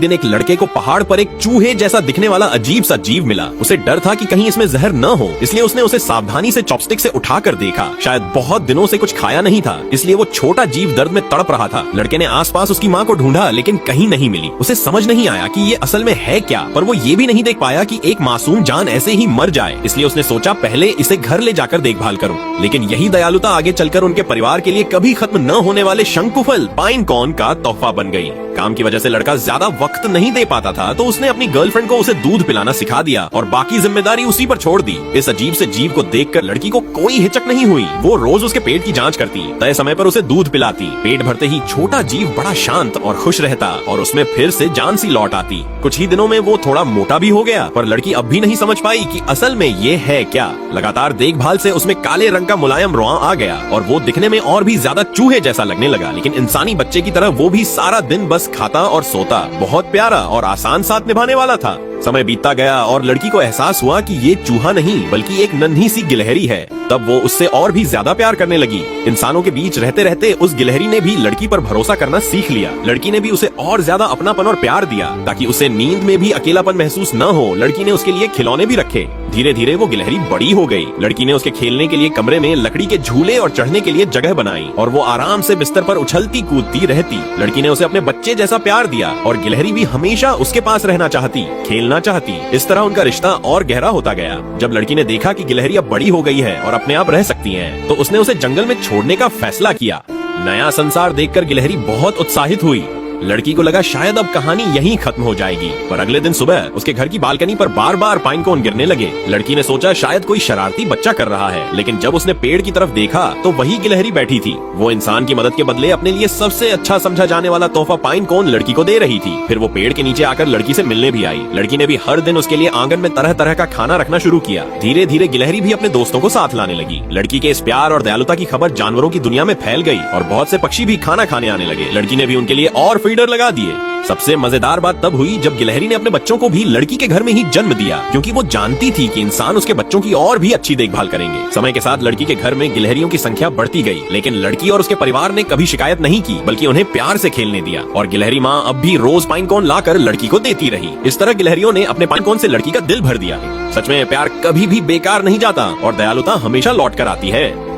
दिन एक लड़के को पहाड़ पर एक चूहे जैसा दिखने वाला अजीब सा जीव मिला। उसे डर था कि कहीं इसमें जहर न हो, इसलिए उसने उसे सावधानी से चॉपस्टिक से उठाकर देखा। शायद बहुत दिनों से कुछ खाया नहीं था, इसलिए वो छोटा जीव दर्द में तड़प रहा था। लड़के ने आसपास उसकी माँ को ढूंढा, लेकिन कहीं नहीं मिली। उसे समझ नहीं आया कि ये असल में है क्या, पर वो ये भी नहीं देख पाया कि एक मासूम जान ऐसे ही मर जाए। इसलिए उसने सोचा पहले इसे घर ले जाकर देखभाल करूं। लेकिन यही दयालुता आगे चलकर उनके परिवार के लिए कभी खत्म न होने वाले शंकुफल पाइन कॉर्न का तोहफा बन गई। काम की वजह से लड़का ज्यादा वक्त नहीं दे पाता था, तो उसने अपनी गर्लफ्रेंड को उसे दूध पिलाना सिखा दिया और बाकी जिम्मेदारी उसी पर छोड़ दी। इस अजीब से जीव को देखकर लड़की को कोई हिचक नहीं हुई। वो रोज उसके पेट की जांच करती, तय समय पर उसे दूध पिलाती। पेट भरते ही छोटा जीव बड़ा शांत और खुश रहता और उसमें फिर से जान सी लौट आती। कुछ ही दिनों में वो थोड़ा मोटा भी हो गया, पर लड़की अब भी नहीं समझ पाई कि असल में ये है क्या। लगातार देखभाल से उसमें काले रंग का मुलायम रोआ आ गया और वो दिखने में और भी ज्यादा चूहे जैसा लगने लगा। लेकिन इंसानी बच्चे की तरह वो भी सारा दिन बस खाता और सोता। बहुत प्यारा और आसान साथ निभाने वाला था। समय बीतता गया और लड़की को एहसास हुआ कि ये चूहा नहीं बल्कि एक नन्ही सी गिलहरी है। तब वो उससे और भी ज्यादा प्यार करने लगी। इंसानों के बीच रहते रहते उस गिलहरी ने भी लड़की पर भरोसा करना सीख लिया। लड़की ने भी उसे और ज्यादा अपनापन और प्यार दिया ताकि उसे नींद में भी अकेलापन महसूस न हो। लड़की ने उसके लिए खिलौने भी रखे। धीरे धीरे वो गिलहरी बड़ी हो गई। लड़की ने उसके खेलने के लिए कमरे में लकड़ी के झूले और चढ़ने के लिए जगह बनाई और वो आराम से बिस्तर पर उछलती कूदती रहती। लड़की ने उसे अपने बच्चे जैसा प्यार दिया और गिलहरी भी हमेशा उसके पास रहना चाहती, खेलना चाहती। इस तरह उनका रिश्ता और गहरा होता गया। जब लड़की ने देखा कि गिलहरी अब बड़ी हो गई है और अपने आप रह सकती है, तो उसने उसे जंगल में छोड़ने का फैसला किया। नया संसार देखकर गिलहरी बहुत उत्साहित हुई। लड़की को लगा शायद अब कहानी यहीं खत्म हो जाएगी, पर अगले दिन सुबह उसके घर की बालकनी पर बार बार पाइन कोन गिरने लगे। लड़की ने सोचा शायद कोई शरारती बच्चा कर रहा है, लेकिन जब उसने पेड़ की तरफ देखा तो वही गिलहरी बैठी थी। वो इंसान की मदद के बदले अपने लिए सबसे अच्छा समझा जाने वाला तोहफा पाइन कोन लड़की को दे रही थी। फिर वो पेड़ के नीचे आकर लड़की से मिलने भी आई। लड़की ने भी हर दिन उसके लिए आंगन में तरह तरह का खाना रखना शुरू किया। धीरे धीरे गिलहरी भी अपने दोस्तों को साथ लाने लगी। लड़की के इस प्यार और दयालुता की खबर जानवरों की दुनिया में फैल गई और बहुत से पक्षी भी खाना खाने आने लगे। लड़की ने भी उनके लिए और फीडर लगा दिए। सबसे मजेदार बात तब हुई जब गिलहरी ने अपने बच्चों को भी लड़की के घर में ही जन्म दिया, क्योंकि वो जानती थी कि इंसान उसके बच्चों की और भी अच्छी देखभाल करेंगे। समय के साथ लड़की के घर में गिलहरियों की संख्या बढ़ती गई, लेकिन लड़की और उसके परिवार ने कभी शिकायत नहीं की, बल्कि उन्हें प्यार से खेलने दिया। और गिलहरी माँ अब भी रोज पाइन कोन लाकर लड़की को देती रही। इस तरह गिलहरियों ने अपने पाइन कोन से लड़की का दिल भर दिया। सच में प्यार कभी भी बेकार नहीं जाता और दयालुता हमेशा लौट कर आती है।